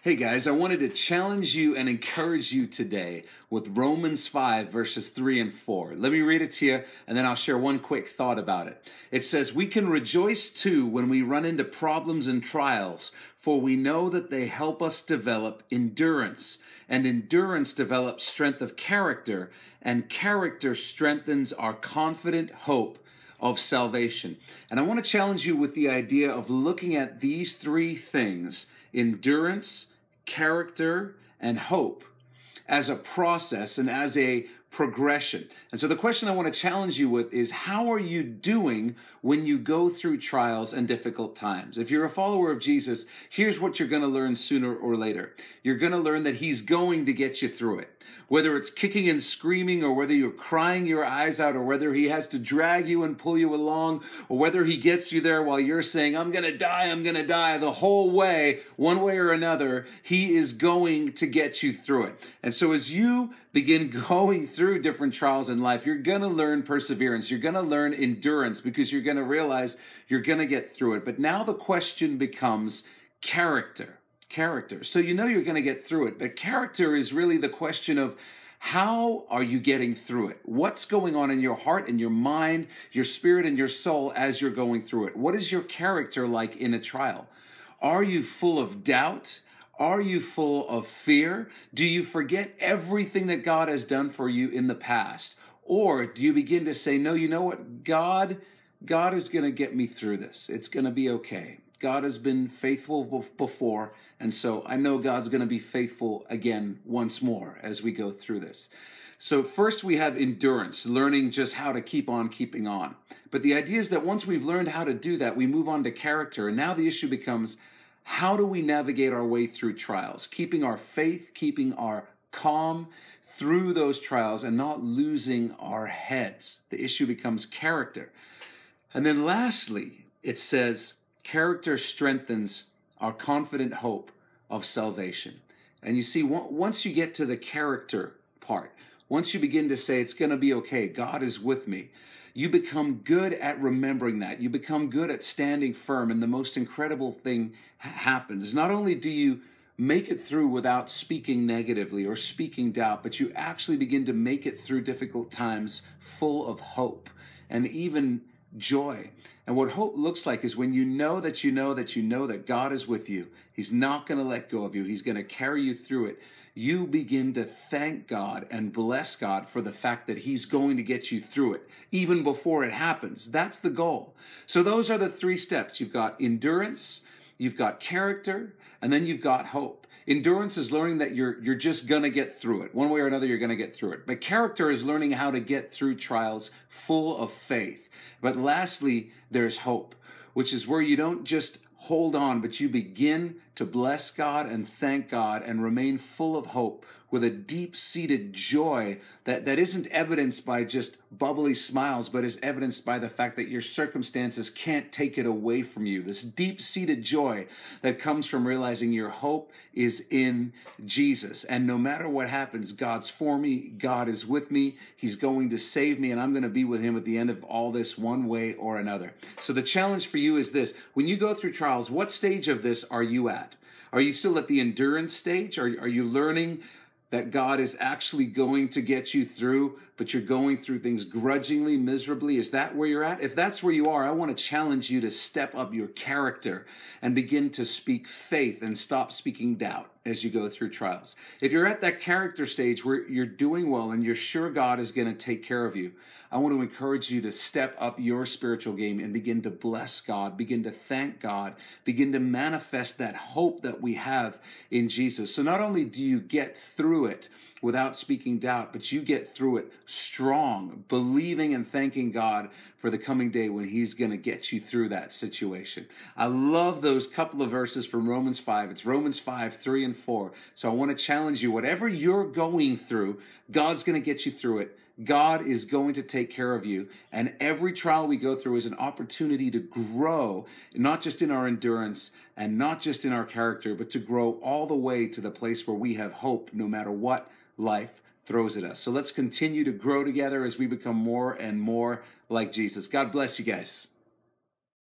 Hey guys, I wanted to challenge you and encourage you today with Romans 5 verses 3 and 4. Let me read it to you and then I'll share one quick thought about it. It says, "We can rejoice too when we run into problems and trials, for we know that they help us develop endurance. And endurance develops strength of character, and character strengthens our confident hope of salvation." And I want to challenge you with the idea of looking at these three things: endurance, character, and hope, as a process and as a progression. And so the question I want to challenge you with is, how are you doing when you go through trials and difficult times? If you're a follower of Jesus, here's what you're going to learn sooner or later. You're going to learn that he's going to get you through it. Whether it's kicking and screaming, or whether you're crying your eyes out, or whether he has to drag you and pull you along, or whether he gets you there while you're saying, I'm going to die, the whole way, one way or another, he is going to get you through it. And so as you begin going through different trials in life, you're going to learn perseverance. You're going to learn endurance, because you're going to realize you're going to get through it. But now the question becomes character. Character. So you know you're going to get through it, but character is really the question of, how are you getting through it? What's going on in your heart and your mind, your spirit and your soul as you're going through it? What is your character like in a trial? Are you full of doubt? Are you full of fear? Do you forget everything that God has done for you in the past? Or do you begin to say, no, you know what? God is going to get me through this. It's going to be okay. God has been faithful before, and so I know God's going to be faithful again once more as we go through this. So first we have endurance, learning just how to keep on keeping on. But the idea is that once we've learned how to do that, we move on to character. And now the issue becomes, how do we navigate our way through trials, keeping our faith, keeping our calm through those trials and not losing our heads? The issue becomes character. And then lastly, it says, character strengthens our confident hope of salvation. And you see, once you get to the character part, once you begin to say, it's going to be okay, God is with me, you become good at remembering that. You become good at standing firm, and the most incredible thing happens. Not only do you make it through without speaking negatively or speaking doubt, but you actually begin to make it through difficult times full of hope and even joy. And what hope looks like is when you know that God is with you. He's not going to let go of you. He's going to carry you through it. You begin to thank God and bless God for the fact that he's going to get you through it, even before it happens. That's the goal. So those are the three steps. You've got endurance, you've got character, and then you've got hope. Endurance is learning that you're just going to get through it. One way or another, you're going to get through it. But character is learning how to get through trials full of faith. But lastly, there's hope, which is where you don't just hold on, but you begin to bless God and thank God and remain full of hope with a deep-seated joy that isn't evidenced by just bubbly smiles, but is evidenced by the fact that your circumstances can't take it away from you. This deep-seated joy that comes from realizing your hope is in Jesus. And no matter what happens, God's for me, God is with me, he's going to save me, and I'm going to be with him at the end of all this one way or another. So the challenge for you is this: when you go through trials, what stage of this are you at? Are you still at the endurance stage? Are you learning that God is actually going to get you through, but you're going through things grudgingly, miserably? Is that where you're at? If that's where you are, I want to challenge you to step up your character and begin to speak faith and stop speaking doubt as you go through trials. If you're at that character stage where you're doing well and you're sure God is going to take care of you, I want to encourage you to step up your spiritual game and begin to bless God, begin to thank God, begin to manifest that hope that we have in Jesus. So not only do you get through it without speaking doubt, but you get through it strong, believing and thanking God for the coming day when he's going to get you through that situation. I love those couple of verses from Romans 5. It's Romans 5, 3 and 4. So I want to challenge you, whatever you're going through, God's going to get you through it. God is going to take care of you. And every trial we go through is an opportunity to grow, not just in our endurance and not just in our character, but to grow all the way to the place where we have hope no matter what life throws at us. So let's continue to grow together as we become more and more like Jesus. God bless you guys.